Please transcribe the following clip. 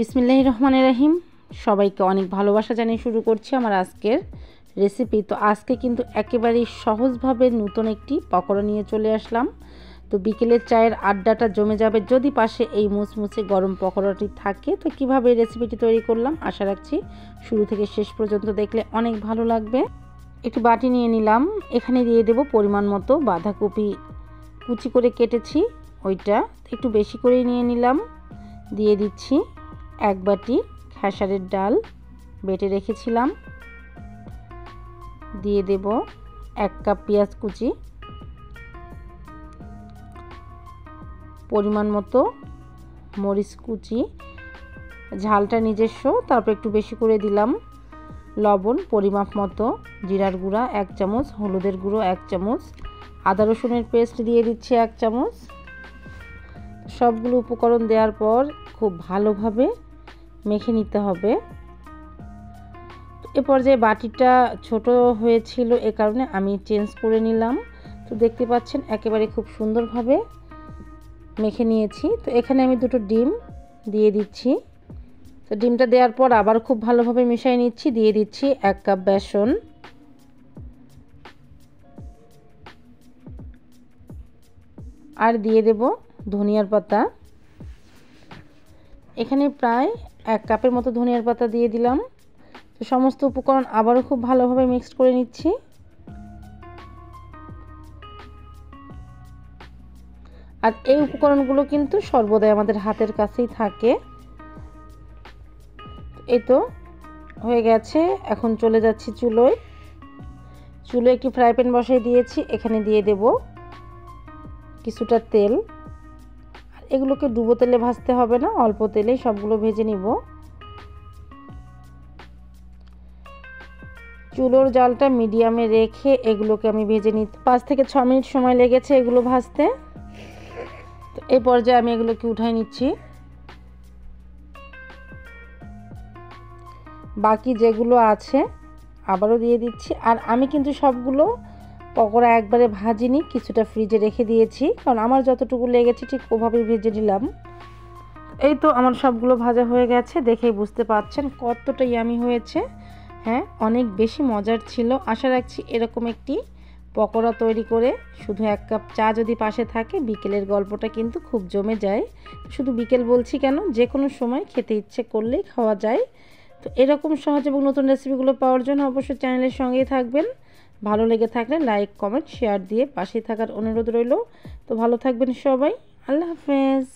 বিসমিল্লাহির রহমানির রহিম। সবাইকে অনেক ভালোবাসা জানিয়ে শুরু করছি আমার আজকের রেসিপি। তো আজকে কিন্তু একেবারেই সহজভাবে নতুন একটি পকোড়া নিয়ে চলে আসলাম। তো বিকেলের চায়ের আড্ডাটা জমে যাবে যদি পাশে এই মুচমুচে গরম পকোড়াটি থাকে। তো কিভাবে এই রেসিপিটি তৈরি করলাম আশা রাখছি শুরু থেকে শেষ পর্যন্ত দেখলে অনেক ভালো লাগবে। একটি বাটি নিয়ে নিলাম, এখানে দিয়ে দেব পরিমাণ মতো বাঁধাকপি কুচি করে কেটেছি, ওইটা একটু বেশি করেই নিয়ে নিলাম। দিয়ে দিচ্ছি এক বাটি খেসারের ডাল বেটে রেখেছিলাম। দিয়ে দেব 1 কাপ পেঁয়াজ কুচি, পরিমাণ মতো মরিচ কুচি, ঝালটা নিজস্ব, তারপর একটু বেশি করে দিলাম লবণ পরিমাপ মতো, জিরার গুঁড়া 1 চামচ, হলুদের গুঁড়ো 1 চামচ, আদা রসুনের পেস্ট দিয়ে দিচ্ছি 1 চামচ। সবগুলো উপকরণ দেওয়ার পর খুব ভালোভাবে মেখে নিতে হবে। এ পর্যায়ে বাটিটা ছোট হয়েছিল, এ কারণে আমি চেঞ্জ করে নিলাম। তো দেখতে পাচ্ছেন একেবারে খুব সুন্দরভাবে মেখে নিয়েছি। তো এখানে আমি 2টো ডিম দিয়ে দিচ্ছি। তো ডিমটা দেওয়ার পর আবার খুব ভালোভাবে মিশিয়ে নিচ্ছি। দিয়ে দিচ্ছি 1 কাপ বেসন, আর দিয়ে দেব ধনিয়ার পাতা। এখানে প্রায় 1 কাপের মতো ধনিয়ার পাতা দিয়ে দিলাম। তো সমস্ত উপকরণ আবারও খুব ভালোভাবে মিক্সড করে নিচ্ছি। আর এই উপকরণগুলো কিন্তু সর্বদাই আমাদের হাতের কাছেই থাকে। এই তো হয়ে গেছে, এখন চলে যাচ্ছি চুলোয়। চুলোয় একটি ফ্রাই প্যান বসিয়ে দিয়েছি, এখানে দিয়ে দেব কিছুটা তেল। আর এগুলোকে ডুবো তেলে ভাজতে হবে না, অল্প তেলেই সবগুলো ভেজে নিব। চুলোর জালটা মিডিয়ামে রেখে এগুলোকে আমি ভেজে নিতে 5 থেকে 6 মিনিট সময় লেগেছে এগুলো ভাজতে। তো এই পর্যায়ে আমি এগুলোকে উঠাই নিচ্ছি। বাকি যেগুলো আছে আবারও দিয়ে দিচ্ছি। আর আমি কিন্তু সবগুলো পকোড়া একবারে ভাজিনি, কিছুটা ফ্রিজে রেখে দিয়েছি, কারণ আমার যতটুকু লেগেছে ঠিক ওভাবেই ভেজে নিলাম। এই তো আমার সবগুলো ভাজা হয়ে গেছে, দেখেই বুঝতে পারছেন কতটা ইয়ামি হয়েছে। হ্যাঁ, অনেক বেশি মজার ছিল। আশা রাখছি এরকম একটি পকোড়া তৈরি করে শুধু 1 কাপ চা যদি পাশে থাকে, বিকেলের গল্পটা কিন্তু খুব জমে যায়। শুধু বিকেল বলছি কেন, যে কোনো সময় খেতে ইচ্ছে করলেই খাওয়া যায়। তো এরকম সহজ এবং নতুন রেসিপিগুলো পাওয়ার জন্য অবশ্যই চ্যানেলের সঙ্গেই থাকবেন। ভালো লেগে থাকলে লাইক কমেন্ট শেয়ার দিয়ে পাশে থাকার অনুরোধ রইল। তো ভালো থাকবেন সবাই, আল্লাহ হাফেজ।